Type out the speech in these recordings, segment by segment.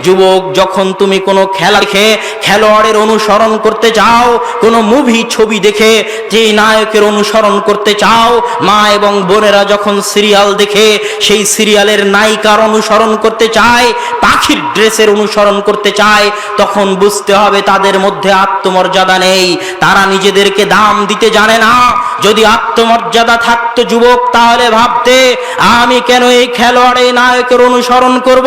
যুবক, যখন তুমি কোনো খেলা দেখে খেলোয়াড়ের অনুসরণ করতে চাও, কোনো মুভি ছবি দেখে যে নায়কের অনুসরণ করতে চাও, মা এবং বোনেরা যখন সিরিয়াল দেখে সেই সিরিয়ালের নায়িকার অনুসরণ করতে চায়, পাখির ড্রেসের অনুসরণ করতে চায়, তখন বুঝতে হবে তাদের মধ্যে আত্মমর্যাদা নেই, তারা নিজেদেরকে দাম দিতে জানে না। যদি আত্মমর্যাদা থাকতো যুবক, তাহলে ভাবতে আমি কেন এই খেলোয়াড় এই নায়কের অনুসরণ করব,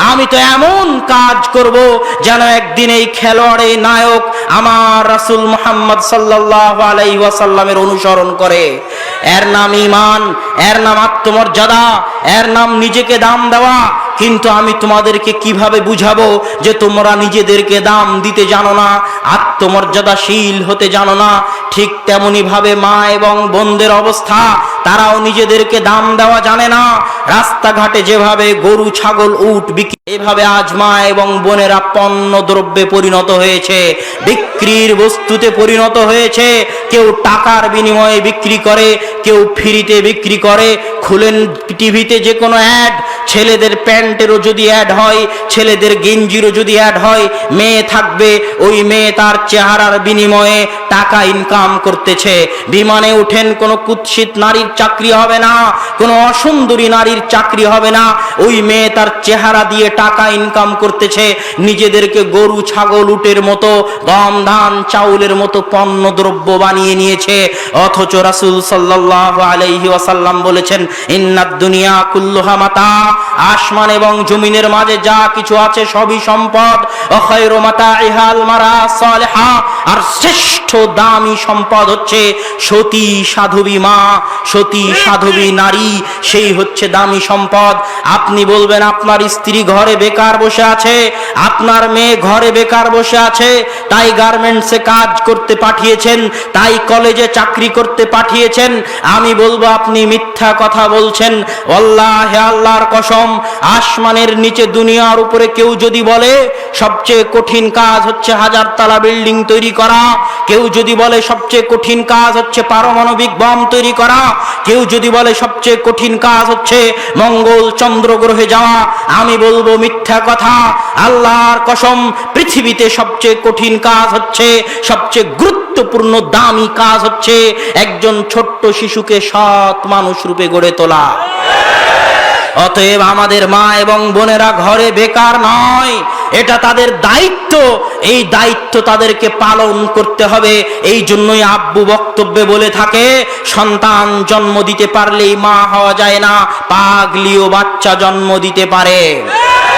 আমি তো এমন কাজ করব যেন একদিন এই খেলোয়াড় এই নায়ক আমার রাসূল মুহাম্মদ সাল্লাল্লাহু আলাইহি ওয়াসাল্লামের অনুসরণ করে। এর নাম ঈমান, এর নাম আত্মমর্যাদা, এর নাম নিজেকে দাম দেওয়া। কিন্তু আমি তোমাদেরকে কিভাবে বুঝাবো যে তোমরা নিজেদেরকে দাম দিতে জানো না, আত্মমর্যাদাশীল হতে জানো না? ঠিক তেমনি ভাবে মা এবং বোনদের অবস্থা, তারাও নিজেদেরকে দাম দেওয়া জানে না। রাস্তাঘাটে যেভাবে গরু ছাগল উট বিক্রি, এভাবে আজ মা এবং বোনেরা পণ্য দ্রব্যে পরিণত হয়েছে, বিক্রির বস্তুতে পরিণত হয়েছে। কেউ টাকার বিনিময়ে বিক্রি করে, কেউ ফ্রিতে বিক্রি করে। খুলেন টিভিতে যে কোনো অ্যাড, ছেলেদের প্যান্টেরও যদি অ্যাড হয়, ছেলেদের গেঞ্জিরও যদি অ্যাড হয়, মেয়ে থাকবে, ওই মেয়ে তার চেহারার বিনিময়ে টাকা ইনকাম করতেছে। বিমানে উঠেন, কোনো কুৎসিত নারীর চাকরি হবে না, কোনো অসুন্দরী নারীর চাকরি হবে না, ওই মেয়ে তার চেহারা দিয়ে টাকা ইনকাম করতেছে। নিজেদেরকে গরু ছাগল উটের মতো, গম ধান চাউলের মতো পণ্য দ্রব্য বানিয়ে নিয়েছে। অথচ রাসূল সাল্লাল্লাহু আলাইহি ওয়াসাল্লাম বলেছেন, ইন্নাদ দুনিয়া কুল্লুহা মাতা, আসমান এবং জমিনের মাঝে যা কিছু আছে সবই সম্পদ। ওয়া খায়রু মাতাইহাল মারাস সালিহা, আর শ্রেষ্ঠ দামি সম্পদ হচ্ছে সতী সাধবী মা, সতী সাধবী নারী, সেই হচ্ছে দামি সম্পদ। আপনি বলবেন আপনার স্ত্রী ঘরে বেকার বসে আছে, আপনার মেয়ে ঘরে বেকার বসে আছে, তাই গার্মেন্টসে কাজ করতে পাঠিয়েছেন, তাই কলেজে চাকরি করতে পাঠিয়েছেন। আমি বলবো আপনি মিথ্যা কথা বলছেন। আল্লাহে, আল্লাহর কসম, আসমানের নিচে দুনিয়ার উপরে কেউ যদি বলে সবচেয়ে কঠিন কাজ হচ্ছে 1000 তলা বিল্ডিং তৈরি করা, কেউ যদি বলে সবচেয়ে কঠিন কাজ হচ্ছে পারমাণবিক বম তৈরি করা, কেউ যদি বলে সবচেয়ে কঠিন কাজ হচ্ছে মঙ্গল চন্দ্র গ্রহে যাওয়া, আমি বলবো মিথ্যা কথা। আল্লাহর কসম, পৃথিবীতে সবচেয়ে কঠিন কাজ হচ্ছে, সবচেয়ে গুরুত্বপূর্ণ দামি কাজ হচ্ছে একজন ছোট্ট শিশুকে সৎ মানুষ রূপে গড়ে তোলা। অতএব আমাদের মা এবং বোনেরা ঘরে বেকার নয়, এটা তাদের দায়িত্ব। এই দায়িত্ব তাদেরকে পালন করতে হবে। এই জন্যই আব্বু বক্তব্যে বলে থাকে, সন্তান জন্ম দিতে পারলেই মা হওয়া যায় না, পাগলিও বাচ্চা জন্ম দিতে পারে।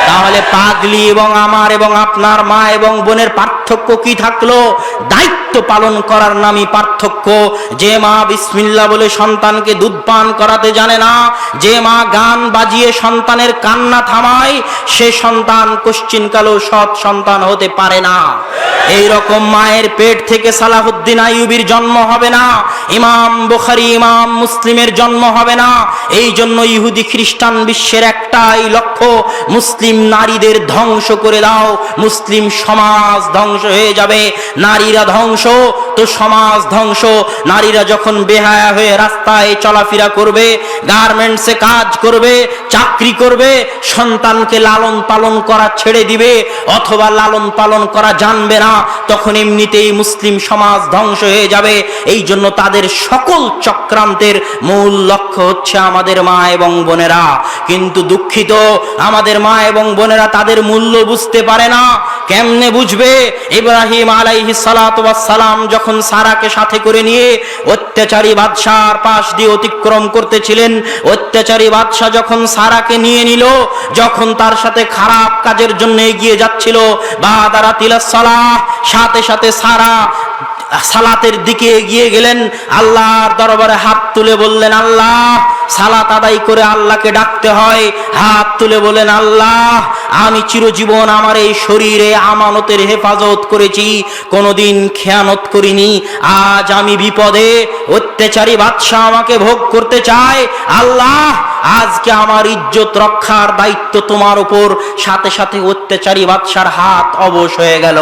তাহলে পাগলি এবং আমার এবং আপনার মা এবং বোনের পার্থক্য কি থাকলো? দায়িত্ব পালন করার নামই পার্থক্য। যে মা বিসমিল্লাহ বলে সন্তানকে দুধ পান করাতে জানে না, যে মা গান বাজিয়ে সন্তানের কান্না থামায়, সে সন্তান কোশ্চিনকালেও সৎ সন্তান হতে পারে না। এই রকম মায়ের পেট থেকে সালাহুদ্দিন আইয়ুবীর জন্ম হবে না, ইমাম বুখারী ইমাম মুসলিমের জন্ম হবে না। এই জন্য ইহুদি খ্রিস্টান বিশ্বের একটাই লক্ষ্য, মুসলিম নারীদের ধ্বংস করে দাও, মুসলিম সমাজ ধ্বংস হয়ে যাবে। নারীরা ধ্বংস তো সমাজ ধ্বংস। নারীরা যখন বেহায়া হয়ে রাস্তায় চলাফেরা করবে, গার্মেন্টসে কাজ করবে, চাকরি করবে, সন্তানকে লালন পালন করা ছেড়ে দিবে অথবা লালন পালন করা জানবে না, তখন এমনিতেই মুসলিম সমাজ ধ্বংস হয়ে যাবে। এই জন্য তাদের সকল চক্রান্তের মূল লক্ষ্য হচ্ছে আমাদের মা এবং বোনেরা। কিন্তু দুঃখিত, আমাদের মা এবং বোনেরা তাদের মূল্য বুঝতে পারে না। কেমনে বুঝবে? ইব্রাহিম আলাইহিস সালাতু ওয়াস সালাম যখন সারাকে সাথে করে নিয়ে অত্যাচারী বাদশার পাশ দিয়ে অতিক্রম করতেছিলেন, অত্যাচারী বাদশা যখন সারাকে নিয়ে নিল, যখন তার সাথে খারাপ কাজের জন্য এগিয়ে যাচ্ছিল, বাদারাতিলাস সালাহ, সাথে সাথে সারা সালাতের দিকে এগিয়ে গেলেন, আল্লাহর দরবারে হাত তুলে বললেন, আল্লাহ, সালাত আদায় করে আল্লাহকে ডাকতে হয়। হাত তুলে বলেন, আল্লাহ, আমি চিরজীবন আমার এই শরীরে আমানতের হেফাজত করেছি, কোনোদিন খেয়ানত করিনি। আজ আমি বিপদে, অত্যাচারী বাদশা আমাকে ভোগ করতে চায়। আল্লাহ, আজকে আমার ইজ্জত রক্ষার দায়িত্ব তোমার উপর। সাথে সাথে অত্যাচারী বাদশার হাত অবশ হয়ে গেল।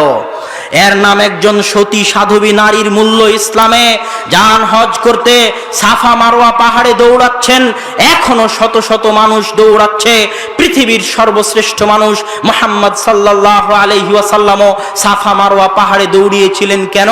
এর নাম একজন সতী সাধবী নারীর মূল্য ইসলামে। যান হজ করতে সাফা মারওয়া পাহাড়ে দৌড়াচ্ছেন, এখনো শত শত মানুষ দৌড়াচ্ছে। পৃথিবীর সর্বশ্রেষ্ঠ মানুষ মুহাম্মদ সাল্লাল্লাহু আলাইহি ওয়াসাল্লামও সাফা মারওয়া পাহাড়ে দৌড়িয়েছিলেন কেন?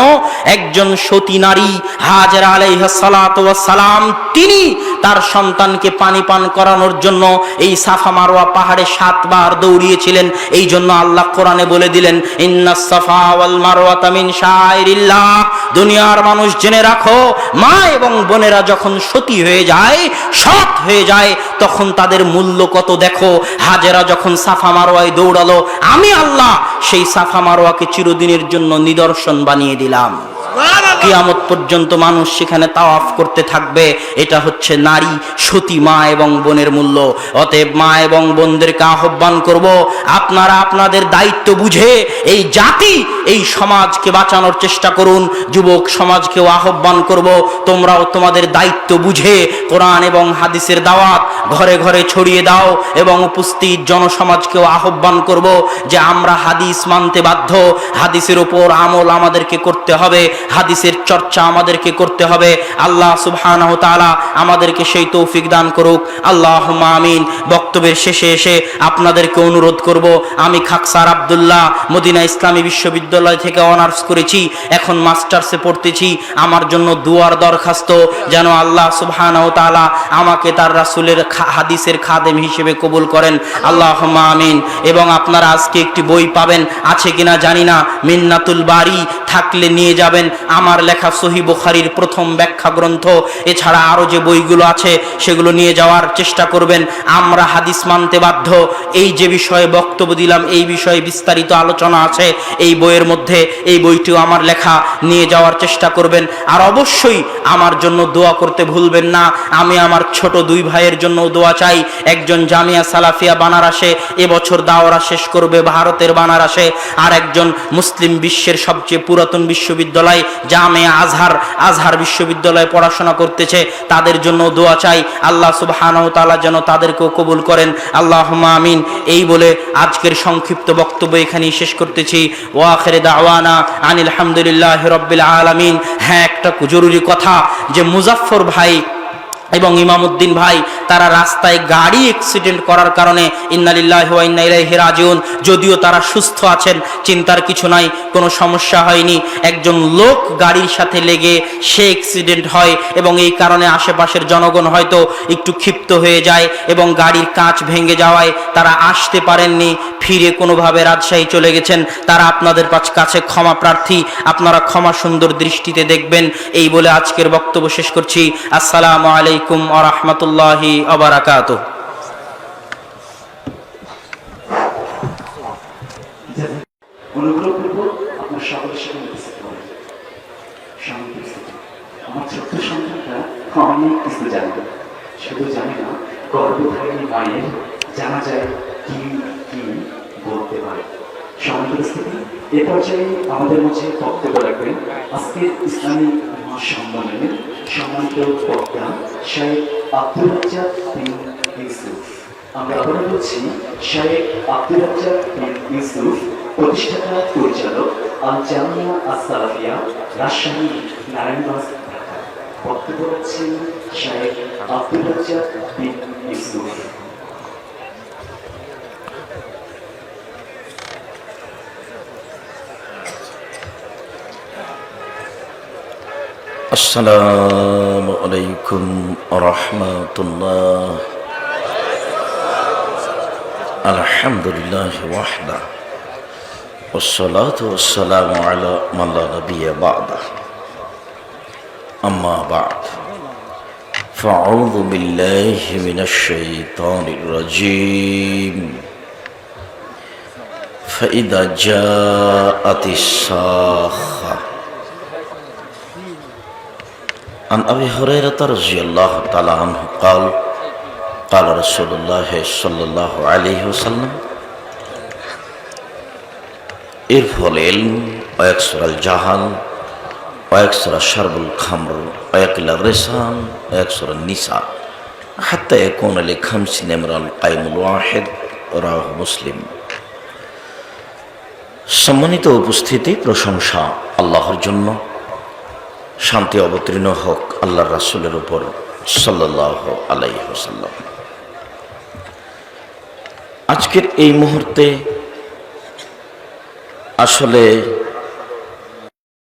একজন সতী নারী হাজেরা আলাইহিস সালাতু ওয়াস সালাম, তিনি তার সন্তানকে পানি পান করানোর জন্য এই সাফা মারওয়া পাহাড়ে 7 বার দৌড়িয়েছিলেন। এই জন্য আল্লাহ কোরআনে বলে দিলেন, ইন্নাস সাফা ওয়াল মারওয়াতা মিন শাআইরিল্লাহ। দুনিয়ার মানুষ জেনে রাখো, মা এবং বোনেরা যখন সতী হয়ে যায়, সৎ হয়ে যায়, তখন তাদের মূল্য কত দেখো। হাজেরা যখন সাফা মারওয়ায় দৌড়ালো, আমি আল্লাহ সেই সাফা মারওয়াকে চিরদিনের জন্য নিদর্শন বানিয়ে দিলাম। কিয়ামত পর্যন্ত মানুষ সেখানে তাওয়াফ করতে থাকবে। এটা হচ্ছে নারী সতী মা এবং বোনের মূল্য। অতএব মা এবং বোনদেরকে আহ্বান করব, আপনারা আপনাদের দায়িত্ব বুঝে এই জাতি, এই সমাজকে বাঁচানোর চেষ্টা করুন। যুবক সমাজকেও আহ্বান করব, তোমরাও তোমাদের দায়িত্ব বুঝে কোরআন এবং হাদিসের দাওয়াত ঘরে ঘরে ছড়িয়ে দাও। এবং উপস্থিত জনসমাজকেও আহ্বান করব যে আমরা হাদিস মানতে বাধ্য, হাদিসের উপর আমল আমাদেরকে করতে হবে, হাদিসের চর্চা আমাদেরকে করতে হবে। আল্লাহ সুবহানাহু ওয়া তাআলা আমাদেরকে সেই তৌফিক দান করুক, আল্লাহুম্মা আমিন। বক্তব্যের শেষে এসে আপনাদেরকে অনুরোধ করব, আমি খাকসার আব্দুল্লাহ মদিনা ইসলামী বিশ্ববিদ্যালয় থেকে অনার্স করেছি, এখন মাস্টার্সে পড়তেছি। আমার জন্য দুয়ার দরখাস্ত, যেন আল্লাহ সুবহানাহু ওয়া তাআলা আমাকে তার রাসূলের হাদিসের খাদেম হিসেবে কবুল করেন, আল্লাহুম্মা আমিন। এবং আপনারা আজকে একটি বই পাবেন, আছে কিনা জানি না, মিন্নাতুল বারী, থাকলে নিয়ে যাবেন। আমার লেখা সহিহ বুখারীর প্রথম ব্যাখ্যা গ্রন্থ, এছাড়া আরো যে বইগুলো আছে সেগুলো নিয়ে যাওয়ার চেষ্টা করবেন। আমরা হাদিস মানতে বাধ্য, এই যে বিষয়ে বক্তব্য দিলাম এই বিষয়ে বিস্তারিত আলোচনা আছে এই বইয়ের মধ্যে। এই বইটিও আমার লেখা, নিয়ে যাওয়ার চেষ্টা করবেন। আর অবশ্যই আমার জন্য দোয়া করতে ভুলবেন না। আমি আমার ছোট 2 ভাইয়ের জন্য দোয়া চাই। একজন জামিয়া সালাফিয়া বানারসে এবছর দাওরা শেষ করবে ভারতের বানারসে, আর একজন মুসলিম বিশ্বের সবচেয়ে পুরাতন বিশ্ববিদ্যালয় জামিয়া আজহার বিশ্ববিদ্যালয়ে পড়াশোনা করতেছে। তাদের জন্য দোয়া চাই, আল্লাহ সুবহানাহু ওয়া তাআলা যেন তাদেরকেও কবুল করেন, আল্লাহুম্মা আমিন। এই বলে আজকের সংক্ষিপ্ত বক্তব্য এখানেই শেষ করতেছি। ওয়া আখিরু দাওয়ানা আনিল হামদুলিল্লাহি রাব্বিল আলামিন। হ্যাঁ, একটা জরুরি কথা, যে মুজাফফর ভাই এবং ইমামউদ্দিন ভাই তারা রাস্তায় গাড়ি অ্যাক্সিডেন্ট করার কারণে ইন্না লিল্লাহি ওয়া ইন্না ইলাইহি রাজিউন। যদিও তারা সুস্থ আছেন, চিন্তার কিছু নাই, কোনো সমস্যা হয়নি। একজন লোক গাড়ির সাথে লেগে সে অ্যাক্সিডেন্ট হয় এবং এই কারণে আশেপাশের জনগণ হয়তো একটু ক্ষিপ্ত হয়ে যায় এবং গাড়ির কাঁচ ভেঙে যাওয়ায় তারা আসতে পারেননি, ফিরে কোনোভাবে রাজশাহী চলে গেছেন। তারা আপনাদের কাছে ক্ষমা প্রার্থী, আপনারা ক্ষমা সুন্দর দৃষ্টিতে দেখবেন। এই বলে আজকের বক্তব্য শেষ করছি। আসসালামু আলাইকুম ওয়া রাহমাতুল্লাহি ওয়া বারাকাতুহু। অনুগ্রহ করব আপনার সকলের সাথে উপস্থিত হবেন। আমার ছোট্ট সন্তানটা অনেক কিছু জানে, শুধু জানে না গর্ভধারিণী মায়ের জানা যায় কি কি বলতে পারে। সম্মানিত, এ পর্যায়ে আমাদের মাঝে বক্তব্য রাখবেন আজকের ইসলামী মহাসম্মেলনের সম্মানিত বক্তা শায়েখ আব্দুর রাজ্জাক বিন ইউসুফ। আমরা আবারও বলছি, শায়েখ আব্দুর রাজ্জাক বিন ইউসুফ, প্রতিষ্ঠাতা পরিচালক আল জামিয়া আস-সালাফিয়া, রাজশাহী, নারায়ণগঞ্জ, ঢাকা। বক্তব্য রাখছেন শায়েখ আব্দুর রাজ্জাক বিন ইউসুফ। আসসালামু আলাইকুম ওয়া রাহমাতুল্লাহ। আলহামদুলিল্লাহি ওয়াহদা ওয়াসসালাতু ওয়াসসালামু আলা মান লা নাবিয়্যা বা'দা। আম্মা বা'দ, ফাআউযু বিল্লাহি মিনাশ শাইতানির রাজীম। ফাইদা জাআতিস সাখা। عن أبي هريرة رضي الله تعالى عنه قال قال رسول الله صلى الله عليه وسلم ارفع العلم ويكسر الجهل ويكسر شرب الخمر ويقل الرسام ويكسر النساء حتى يكون لخمسين امرأ القيم الواحد رواه مسلم. সম্মানিত উপস্থিতি, প্রশংসা আল্লাহর জন্য, শান্তি অবতীর্ণ হোক আল্লাহর রাসূলের উপর সাল্লাল্লাহু আলাইহি ওয়াসাল্লাম। আজকের এই মুহূর্তে আসলে